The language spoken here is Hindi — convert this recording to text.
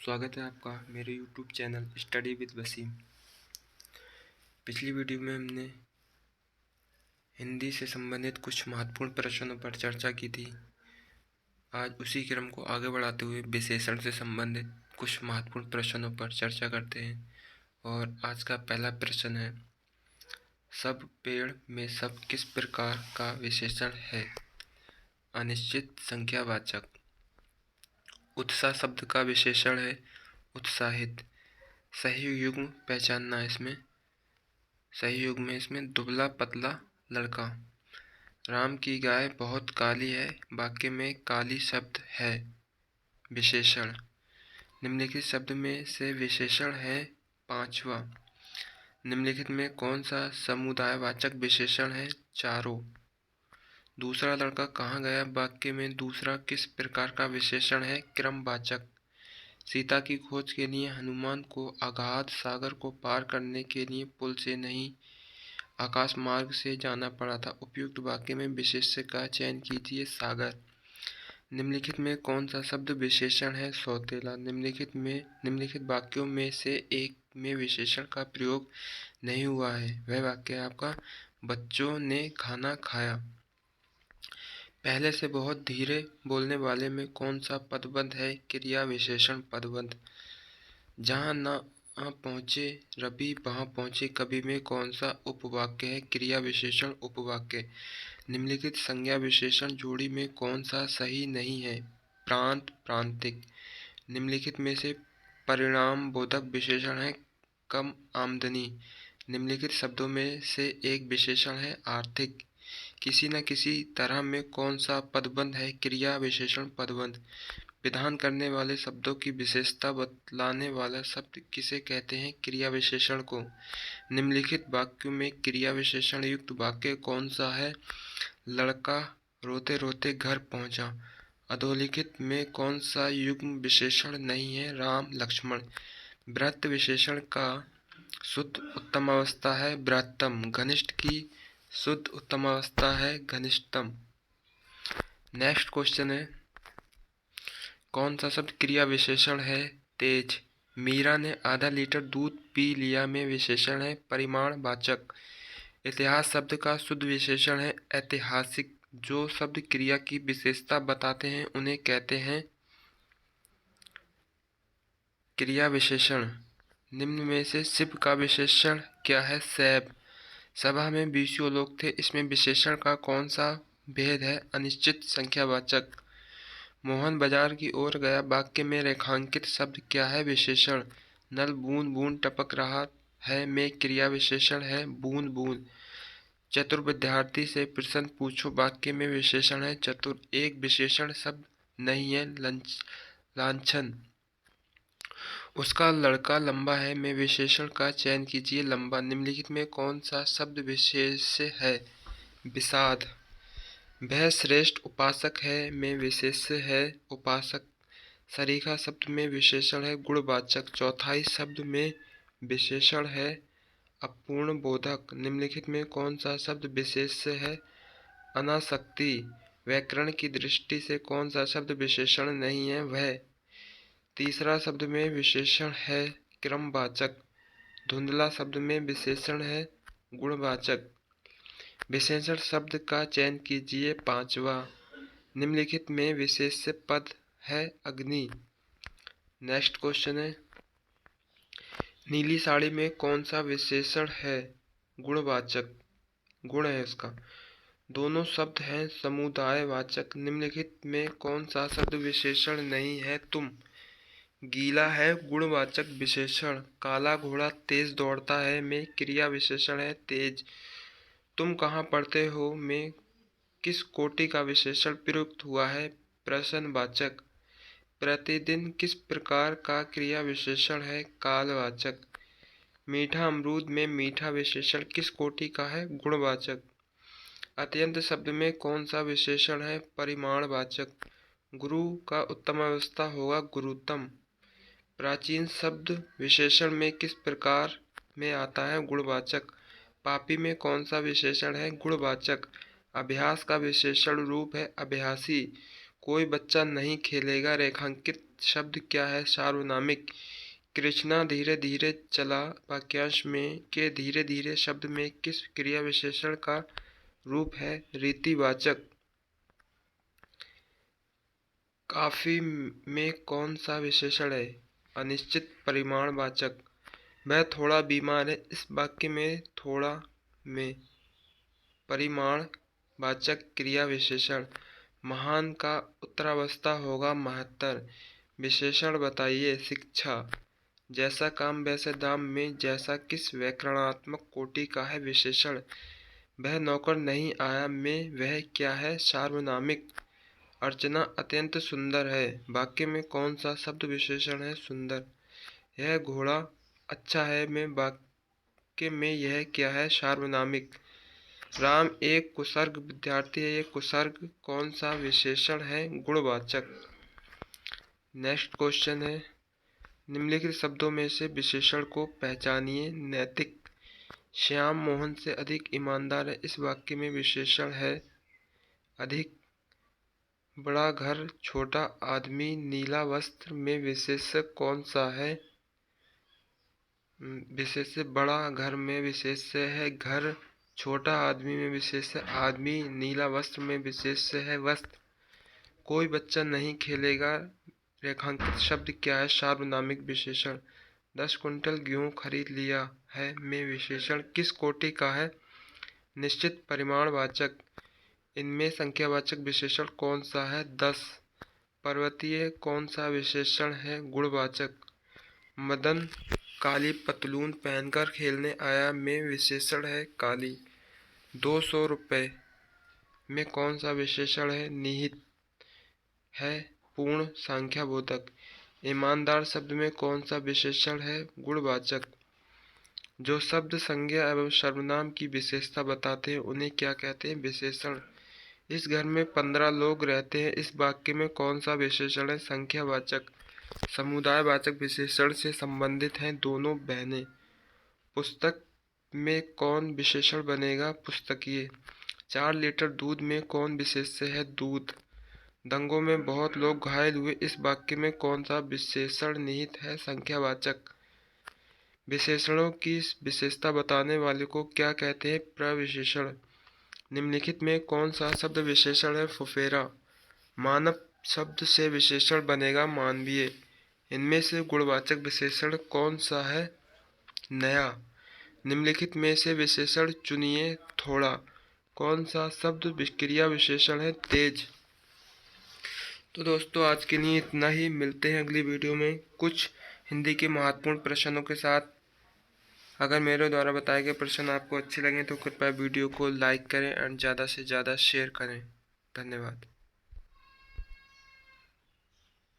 स्वागत है आपका मेरे YouTube channel study with Wasim. पिछली वीडियो में हमने हिंदी से संबंधित कुछ महत्वपूर्ण प्रश्नों पर चर्चा की थी। आज उसी क्रम को आगे बढ़ाते हुए विशेषण से संबंधित कुछ महत्वपूर्ण प्रश्नों पर चर्चा करते हैं। और आज का पहला प्रश्न है, सब पेड़ में सब किस प्रकार का विशेषण है? अनिश्चित संख्यावाचक। उत्साह शब्द का विशेषण है उत्साहित। सही युग्म पहचानना इसमें सही युग में इसमें दुबला पतला लड़का। राम की गाय बहुत काली है, वाक्य में काली शब्द है विशेषण। निम्नलिखित शब्द में से विशेषण है पांचवा। निम्नलिखित में कौन सा समुदायवाचक विशेषण है? चारों। दूसरा लड़का कहाँ गया, वाक्य में दूसरा किस प्रकार का विशेषण है? क्रमवाचक। सीता की खोज के लिए हनुमान को अगाध सागर को पार करने के लिए पुल से नहीं आकाश मार्ग से जाना पड़ा था। उपयुक्त वाक्य में विशेष्य का चयन कीजिए। सागर। निम्नलिखित में कौन सा शब्द विशेषण है? सौतेला। निम्नलिखित वाक्यों में से एक में विशेषण का प्रयोग नहीं हुआ है, वह वाक्य है आपका बच्चों ने खाना खाया। पहले से बहुत धीरे बोलने वाले में कौन सा पदबंध है? क्रिया विशेषण पदबंध। जहाँ न पहुँचे रवि वहाँ पहुँचे कभी में कौन सा उपवाक्य है? क्रिया विशेषण उपवाक्य। निम्नलिखित संज्ञा विशेषण जोड़ी में कौन सा सही नहीं है? प्रांत प्रांतिक। निम्नलिखित में से परिणाम बोधक विशेषण है कम आमदनी। निम्नलिखित शब्दों में से एक विशेषण है आर्थिक। किसी न किसी तरह में कौन सा पदबंध है? क्रिया विशेषण पदबंध। विधान करने वाले शब्दों की विशेषता बतलाने वाला शब्द किसे कहते हैं? क्रिया विशेषण को। निम्नलिखित वाक्यों में क्रिया विशेषण युक्त वाक्य कौन सा है? लड़का रोते रोते घर पहुंचा। अधोलिखित में कौन सा युग्म विशेषण नहीं है? राम लक्ष्मण। वृत्त विशेषण का शुद्ध उत्तमावस्था है वृत्तम। घनिष्ठ की शुद्ध उत्तमावस्था है घनिष्ठतम। नेक्स्ट क्वेश्चन है, कौन सा शब्द क्रिया विशेषण है? तेज। मीरा ने आधा लीटर दूध पी लिया में विशेषण है परिमाणवाचक। इतिहास शब्द का शुद्ध विशेषण है ऐतिहासिक। जो शब्द क्रिया की विशेषता बताते हैं उन्हें कहते हैं क्रिया विशेषण। निम्न में से शिव का विशेषण क्या है? सैब। सभा में 20 लोग थे, इसमें विशेषण का कौन सा भेद है? अनिश्चित संख्यावाचक। मोहन बाजार की ओर गया, वाक्य में रेखांकित शब्द क्या है? विशेषण। नल बूंद बूंद टपक रहा है में क्रिया विशेषण है बूंद बूंद। चतुर विद्यार्थी से प्रश्न पूछो, वाक्य में विशेषण है चतुर। एक विशेषण शब्द नहीं है लांछन। उसका लड़का लंबा है में विशेषण का चयन कीजिए लंबा। निम्नलिखित में कौन सा शब्द विशेष है? विषाद। वह श्रेष्ठ उपासक है में विशेष्य है उपासक। सरीखा शब्द में विशेषण है गुणवाचक। चौथाई शब्द में विशेषण है अपूर्ण बोधक। निम्नलिखित में कौन सा शब्द विशेष्य है? अनासक्ति। व्याकरण की दृष्टि से कौन सा शब्द विशेषण नहीं है? वह। तीसरा शब्द में विशेषण है क्रमवाचक। धुंधला शब्द में विशेषण है गुणवाचक। विशेषण शब्द का चयन कीजिए पांचवा। निम्नलिखित में विशेष्य पद है अग्नि। नेक्स्ट क्वेश्चन है, नीली साड़ी में कौन सा विशेषण है? गुणवाचक, गुण है उसका। दोनों शब्द हैं समुदायवाचक। निम्नलिखित में कौन सा शब्द विशेषण नहीं है? तुम। गीला है गुणवाचक विशेषण। काला घोड़ा तेज दौड़ता है में क्रिया विशेषण है तेज। तुम कहाँ पढ़ते हो में किस कोटि का विशेषण प्रयुक्त हुआ है? प्रश्नवाचक। प्रतिदिन किस प्रकार का क्रिया विशेषण है? कालवाचक। मीठा अमरूद में मीठा विशेषण किस कोटि का है? गुणवाचक। अत्यंत शब्द में कौन सा विशेषण है? परिमाणवाचक। गुरु का उत्तम अवस्था होगा गुरुतम। प्राचीन शब्द विशेषण में किस प्रकार में आता है? गुणवाचक। पापी में कौन सा विशेषण है? गुणवाचक। अभ्यास का विशेषण रूप है अभ्यासी। कोई बच्चा नहीं खेलेगा रेखांकित शब्द क्या है? सार्वनामिक। कृष्णा धीरे धीरे चला वाक्यांश में के धीरे धीरे शब्द में किस क्रिया विशेषण का रूप है? रीतिवाचक। काफी में कौन सा विशेषण है? अनिश्चित परिमाणवाचक। वह थोड़ा बीमार है, इस वाक्य में थोड़ा में परिमाणवाचक क्रिया विशेषण। महान का उत्तरावस्था होगा महत्तर। विशेषण बताइए। शिक्षा। जैसा काम वैसे दाम में जैसा किस व्याकरणात्मक कोटि का है विशेषण? वह नौकर नहीं आया में वह क्या है? सार्वनामिक। अर्चना अत्यंत सुंदर है, वाक्य में कौन सा शब्द विशेषण है? सुंदर। यह घोड़ा अच्छा है में वाक्य में यह क्या है? सार्वनामिक। राम एक कुसर्ग विद्यार्थी है, यह कुसर्ग कौन सा विशेषण है? गुणवाचक। नेक्स्ट क्वेश्चन है, निम्नलिखित शब्दों में से विशेषण को पहचानिए। नैतिक। श्याम मोहन से अधिक ईमानदार है, इस वाक्य में विशेषण है अधिक। बड़ा घर छोटा आदमी नीला वस्त्र में विशेष्य कौन सा है? विशेष्य बड़ा घर में विशेष्य है घर। छोटा आदमी में विशेष्य आदमी। नीला वस्त्र में विशेष्य है वस्त्र। कोई बच्चा नहीं खेलेगा रेखांकित शब्द क्या है? सार्वनामिक विशेषण। 10 कुंटल गेहूँ खरीद लिया है में विशेषण किस कोटि का है? निश्चित परिमाणवाचक। इनमें संख्यावाचक विशेषण कौन सा है? 10। पर्वतीय कौन सा विशेषण है? गुणवाचक। मदन काली पतलून पहनकर खेलने आया में विशेषण है काली। 200 रुपये में कौन सा विशेषण है? निहित है पूर्ण संख्याबोधक। ईमानदार शब्द में कौन सा विशेषण है? गुणवाचक। जो शब्द संज्ञा एवं सर्वनाम की विशेषता बताते हैं उन्हें क्या कहते हैं? विशेषण। इस घर में 15 लोग रहते हैं, इस वाक्य में कौन सा विशेषण है? संख्यावाचक। समुदायवाचक विशेषण से संबंधित हैं दोनों बहनें। पुस्तक में कौन विशेषण बनेगा? पुस्तकीय। 4 लीटर दूध में कौन विशेष्य है? दूध। दंगों में बहुत लोग घायल हुए, इस वाक्य में कौन सा विशेषण निहित है? संख्यावाचक। विशेषणों की विशेषता बताने वाले को क्या कहते हैं? प्रविशेषण। निम्नलिखित में कौन सा शब्द विशेषण है? फुफेरा। मानव शब्द से विशेषण बनेगा मानवीय। इनमें से गुणवाचक विशेषण कौन सा है? नया। निम्नलिखित में से विशेषण चुनिए। थोड़ा। कौन सा शब्द क्रिया विशेषण है? तेज। तो दोस्तों आज के लिए इतना ही। मिलते हैं अगली वीडियो में कुछ हिंदी के महत्वपूर्ण प्रश्नों के साथ। अगर मेरे द्वारा बताए गए प्रश्न आपको अच्छे लगे तो कृपया वीडियो को लाइक करें और ज़्यादा से ज़्यादा शेयर करें। धन्यवाद।